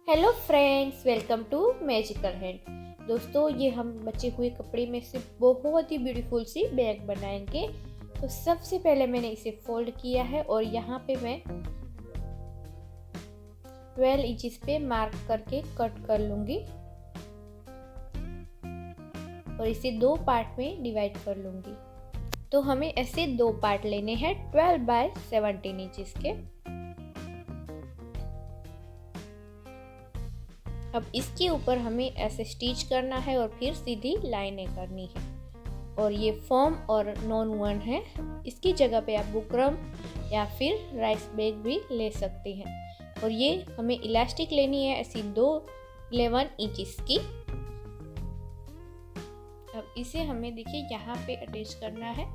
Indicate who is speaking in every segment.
Speaker 1: Hello friends, welcome to magical hand. दोस्तों, ये हम बचे हुए कपड़े में से बहुत ही ब्यूटीफुल सी बैग बनाएंगे। तो सबसे पहले मैंने इसे फोल्ड किया है और यहाँ पे मैं 12 इंचेस पे मार्क करके कट कर लूँगी और इसे दो पार्ट में डिवाइड कर लूँगी। तो हमें ऐसे दो पार्ट लेने हैं 12 बाय 17 इंचेस के। अब इसके ऊपर हमें ऐसे स्टिच करना है और फिर सीधी लाइनें करनी है। और ये फॉर्म और नॉन वन है, इसकी जगह पे आप बुकरम या फिर राइस बैग भी ले सकते हैं। और ये हमें इलास्टिक लेनी है ऐसी 11 इंचेस की। अब इसे हमें देखिए यहाँ पे अटैच करना है।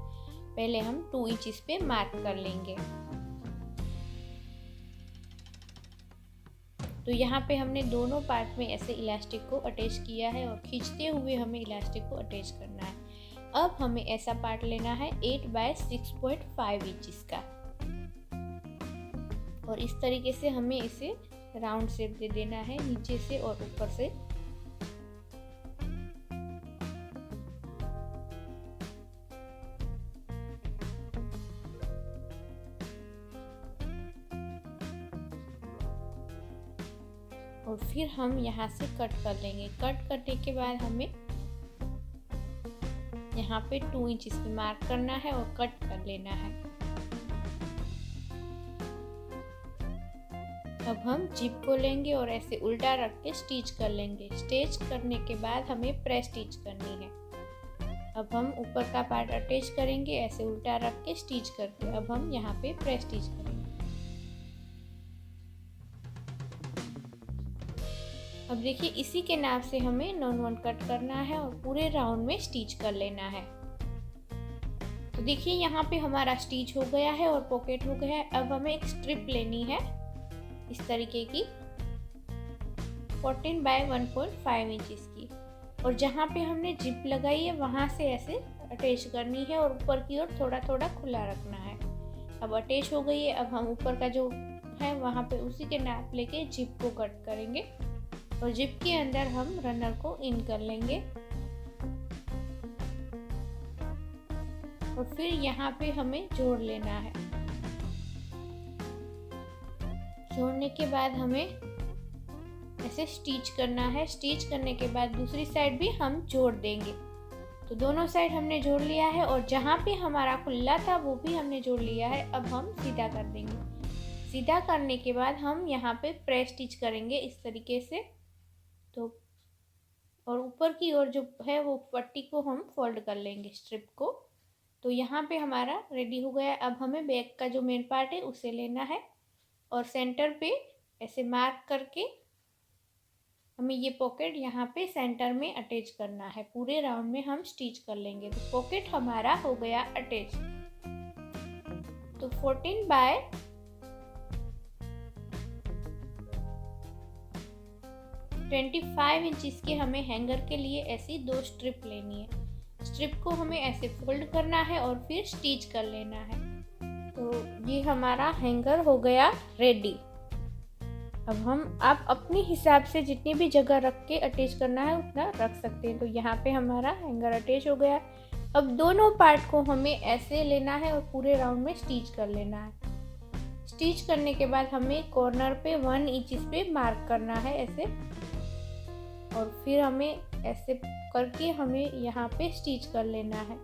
Speaker 1: पहले हम 2 इंचेस पे मार्क कर लेंगे। तो यहाँ पे हमने दोनों पार्ट में ऐसे इलास्टिक को अटैच किया है और खींचते हुए हमें इलास्टिक को अटैच करना है। अब हमें ऐसा पार्ट लेना है 8 बाय 6.5 इंचेस का और इस तरीके से हमें इसे राउंड शेप दे देना है नीचे से और ऊपर से। और फिर हम यहाँ से कट कर लेंगे। कट करने के बाद हमें यहाँ पे 2 इंचेस पे मार्क करना है और कट कर लेना है। अब हम जिप को लेंगे और ऐसे उल्टा रख के स्टिच कर लेंगे। स्टिच करने के बाद हमें प्रेस स्टिच करनी है। अब हम ऊपर का पार्ट अटैच करेंगे ऐसे उल्टा रख के स्टिच करके। अब हम यहाँ पे प्रेस स्टिच करेंगे। अब देखिए इसी के नाप से हमें नॉन वन कट करना है और पूरे राउंड में स्टिच कर लेना है। तो देखिए यहाँ पे हमारा स्टिच हो गया है और पॉकेट हो गया है। अब हमें एक स्ट्रिप लेनी है इस तरीके की 14 बाय 1.5 इंचेस की और जहाँ पे हमने जिप लगाई है वहाँ से ऐसे अटैच करनी है और ऊपर की ओर थोड़ा थोड़ा खुला रखना है। अब अटैच हो गई है। अब हम ऊपर का जो है वहाँ पे उसी के नाप लेके जिप को कट करेंगे और जिप के अंदर हम रनर को इन कर लेंगे और फिर यहाँ पे हमें जोड़ लेना है। जोड़ने के बाद हमें ऐसे स्टिच करना है। स्टिच करने के बाद दूसरी साइड भी हम जोड़ देंगे। तो दोनों साइड हमने जोड़ लिया है और जहाँ पे हमारा खुला था वो भी हमने जोड़ लिया है। अब हम सीधा कर देंगे। सीधा करने के बाद हम यहाँ पे प्रेस स्टिच करेंगे इस तरीके से। तो और ऊपर की ओर जो है वो पट्टी को हम फोल्ड कर लेंगे स्ट्रिप को। तो यहाँ पे हमारा रेडी हो गया। अब हमें बैक का जो मेन पार्ट है उसे लेना है और सेंटर पे ऐसे मार्क करके हमें ये पॉकेट यहाँ पे सेंटर में अटैच करना है। पूरे राउंड में हम स्टिच कर लेंगे। तो पॉकेट हमारा हो गया अटैच। तो 14 बाय 25 इंचेस के हमें हैंगर के लिए ऐसी 2 स्ट्रिप लेनी है। स्ट्रिप को हमें ऐसे फोल्ड करना है और फिर स्टिच कर लेना है। तो ये हमारा हैंगर हो गया रेडी। अब हम आप अपने हिसाब से जितनी भी जगह रख के अटैच करना है उतना रख सकते हैं। तो यहाँ पे हमारा हैंगर अटैच हो गया। अब दोनों पार्ट को हमें ऐसे लेना है और पूरे राउंड में स्टिच कर लेना है। स्टिच करने के बाद हमें कॉर्नर पे 1 इंचेस पे मार्क करना है ऐसे और फिर हमें ऐसे करके हमें यहाँ पे स्टिच कर लेना है।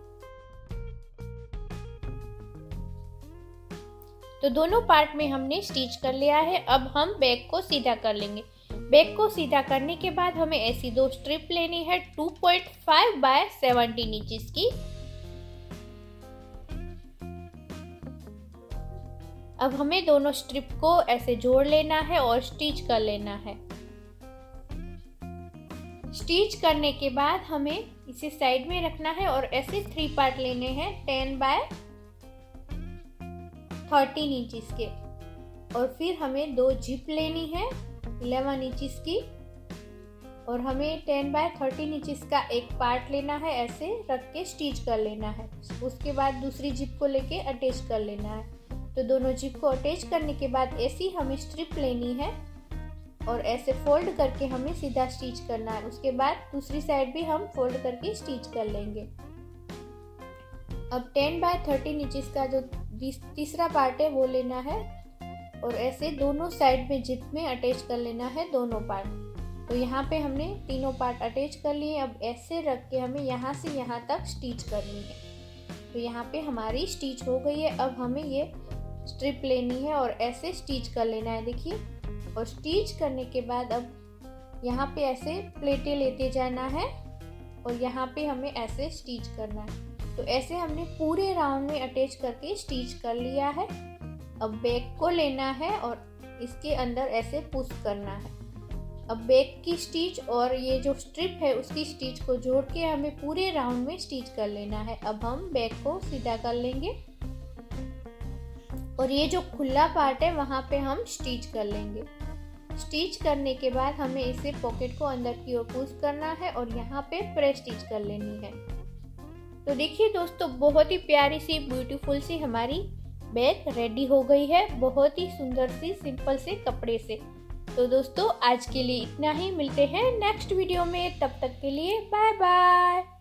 Speaker 1: तो दोनों पार्ट में हमने स्टिच कर लिया है। अब हम बैक को सीधा कर लेंगे। बैक को सीधा करने के बाद हमें ऐसी 2 स्ट्रिप लेनी है 2.5 बाय 17 इंचेस की। अब हमें दोनों स्ट्रिप को ऐसे जोड़ लेना है और स्टिच कर लेना है। स्टिच करने के बाद हमें इसे साइड में रखना है और ऐसे 3 पार्ट लेने हैं 10 बाय 13 इंचेस के और फिर हमें 2 जिप लेनी है 11 इंचेस की और हमें 10 बाय 13 इंचेस का एक पार्ट लेना है ऐसे रख के स्टिच कर लेना है। उसके बाद दूसरी जिप को लेके अटैच कर लेना है। तो दोनों जिप को अटैच करने के बाद ऐसी हमें स्ट्रिप लेनी है और ऐसे फोल्ड करके हमें सीधा स्टिच करना है। उसके बाद दूसरी साइड भी हम फोल्ड करके स्टिच कर लेंगे। अब 10 बाय 13 इंचेस का जो तीसरा पार्ट है वो लेना है और ऐसे दोनों साइड में जिप में अटैच कर लेना है दोनों पार्ट। तो यहाँ पे हमने तीनों पार्ट अटैच कर लिए। अब ऐसे रख के हमें यहाँ से यहाँ तक स्टिच करनी है। तो यहाँ पे हमारी स्टिच हो गई है। अब हमें ये स्ट्रिप लेनी है और ऐसे स्टिच कर लेना है, देखिए। और स्टिच करने के बाद अब यहाँ पे ऐसे प्लेटें लेते जाना है और यहाँ पे हमें ऐसे स्टिच करना है। तो ऐसे हमने पूरे राउंड में अटैच करके स्टिच कर लिया है। अब बैक को लेना है और इसके अंदर ऐसे पुश करना है। अब बैक की स्टिच और ये जो स्ट्रिप है उसकी स्टिच को जोड़ के हमें पूरे राउंड में स्टिच कर लेना है। अब हम बैक को सीधा कर लेंगे और ये जो खुला पार्ट है वहाँ पे हम स्टिच कर लेंगे। स्टिच करने के बाद हमें इसे पॉकेट को अंदर की ओर पुश करना है और यहाँ पे प्रेस स्टिच कर लेनी है। तो देखिए दोस्तों, बहुत ही प्यारी सी ब्यूटीफुल सी हमारी बैग रेडी हो गई है, बहुत ही सुंदर सी सिंपल से कपड़े से। तो दोस्तों आज के लिए इतना ही, मिलते हैं नेक्स्ट वीडियो में। तब तक के लिए बाय बाय।